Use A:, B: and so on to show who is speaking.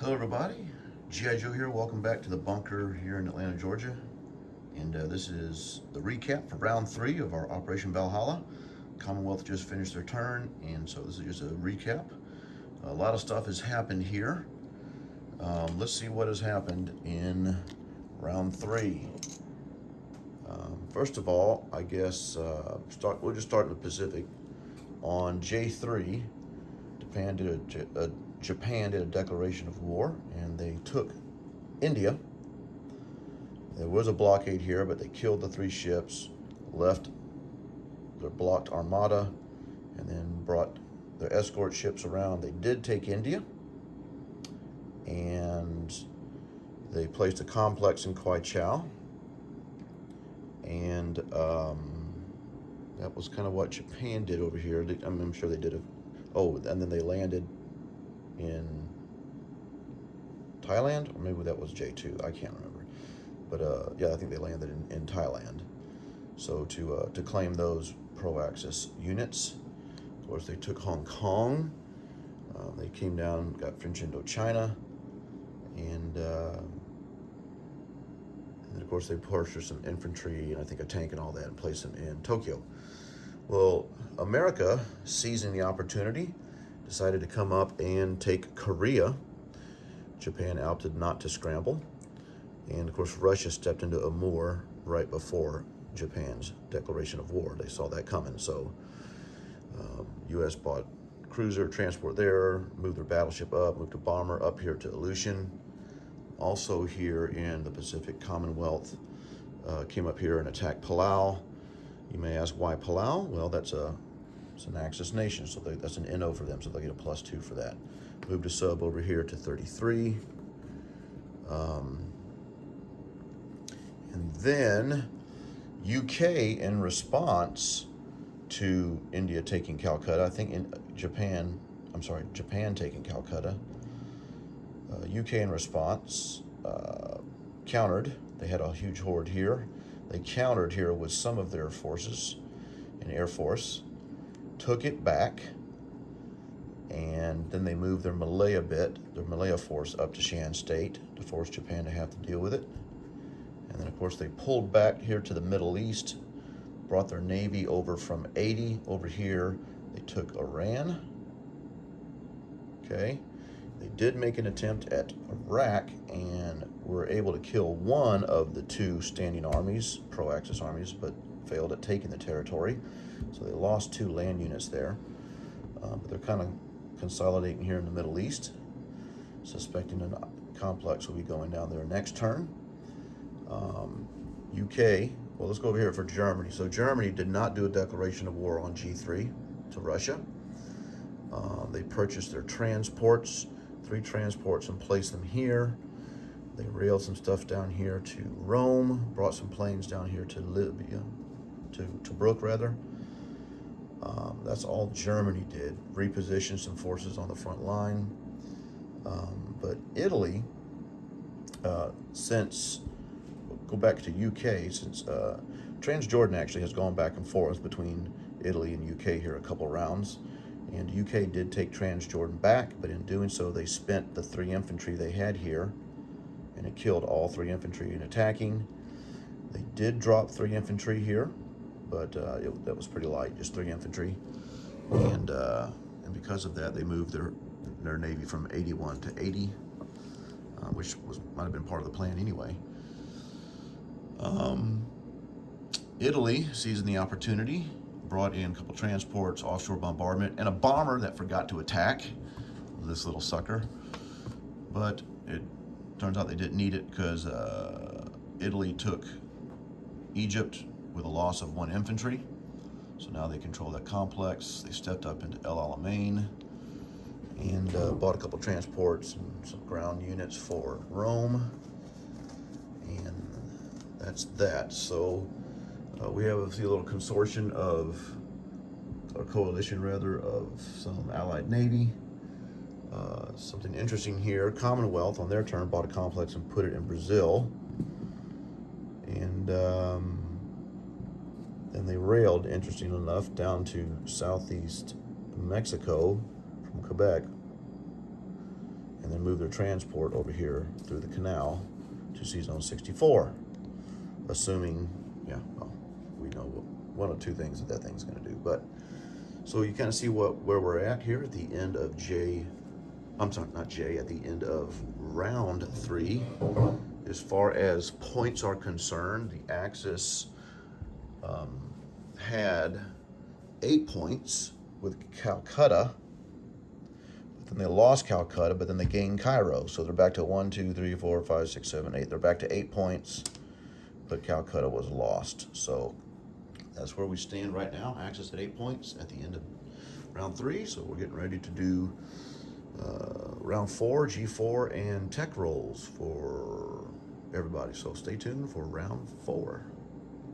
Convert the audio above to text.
A: Hello everybody, G.I. Joe here. Welcome back to the bunker here in Atlanta, Georgia. And this is the recap for round 3 of our Operation Valhalla. Commonwealth just finished their turn, and so this is just a recap. A lot of stuff has happened here. Let's see what has happened in round 3. First of all, I guess we'll just start in the Pacific. On J3, Japan did a declaration of war, and they took India. There was a blockade here, but they killed the 3 ships, left their blocked armada, and then brought their escort ships around. They did take India, and they placed a complex in Kwai Chau, and that was kind of what Japan did over here. I'm sure they did and then they landed in Thailand, or maybe that was J2, I can't remember. But yeah, I think they landed in Thailand. So to claim those pro-Axis units. Of course, they took Hong Kong. They came down, got French Indochina, and of course they purchased some infantry and I think a tank and all that and placed them in Tokyo. Well, America, seizing the opportunity, decided to come up and take Korea. Japan opted not to scramble. And of course, Russia stepped into Amur right before Japan's declaration of war. They saw that coming. So U.S. bought cruiser transport there, moved their battleship up, moved a bomber up here to Aleutian. Also here in the Pacific, Commonwealth came up here and attacked Palau. You may ask, why Palau? Well, it's an Axis nation, so that's an NO for them, so they'll get a +2 for that. Moved a sub over here to 33. And then UK, in response to India taking Calcutta, I think Japan taking Calcutta, UK in response countered. They had a huge horde here. They countered here with some of their forces and Air Force, took it back, and then they moved their Malaya force up to Shan State to force Japan to have to deal with it. And then, of course, they pulled back here to the Middle East, brought their Navy over from 80 over here. They took Iran. Okay. They did make an attempt at Iraq and were able to kill one of the 2 standing armies, pro-Axis armies, but failed at taking the territory. So they lost 2 land units there. But they're kind of consolidating here in the Middle East, suspecting a complex will be going down there next turn. UK, well, let's go over here for Germany. So Germany did not do a declaration of war on G3 to Russia. They purchased their transports, 3 transports, and placed them here. They railed some stuff down here to Rome, brought some planes down here to Libya, to Tobruk rather. That's all Germany did. Repositioned some forces on the front line. But Italy, go back to UK, since Transjordan actually has gone back and forth between Italy and UK here a couple rounds. And UK did take Transjordan back, but in doing so, they spent the 3 infantry they had here, and it killed all 3 infantry in attacking. They did drop 3 infantry here, but that was pretty light, just 3 infantry. And because of that, they moved their Navy from 81 to 80, which might have been part of the plan anyway. Italy, seizing the opportunity, brought in a couple transports, offshore bombardment, and a bomber that forgot to attack this little sucker. But it turns out they didn't need it because Italy took Egypt with a loss of 1 infantry. So now they control that complex. They stepped up into El Alamein and bought a couple transports and some ground units for Rome. And that's that. So we have a little consortium or coalition rather, of some allied navy. Something interesting here, Commonwealth on their turn bought a complex and put it in Brazil. And then they railed, interesting enough, down to southeast Mexico from Quebec, and then and move their transport over here through the canal to sea zone 64, assuming, yeah, well, we know one of two things that thing's going to do. But so you kind of see where we're at here at the end of at the end of round 3. As far as points are concerned, the Axis had 8 points with Calcutta. Then they lost Calcutta, but then they gained Cairo. So they're back to 1, 2, 3, 4, 5, 6, 7, 8. They're back to 8 points, but Calcutta was lost. So that's where we stand right now. Axis at 8 points at the end of round 3. So we're getting ready to do round 4, G4, and tech rolls for everybody. So stay tuned for round 4.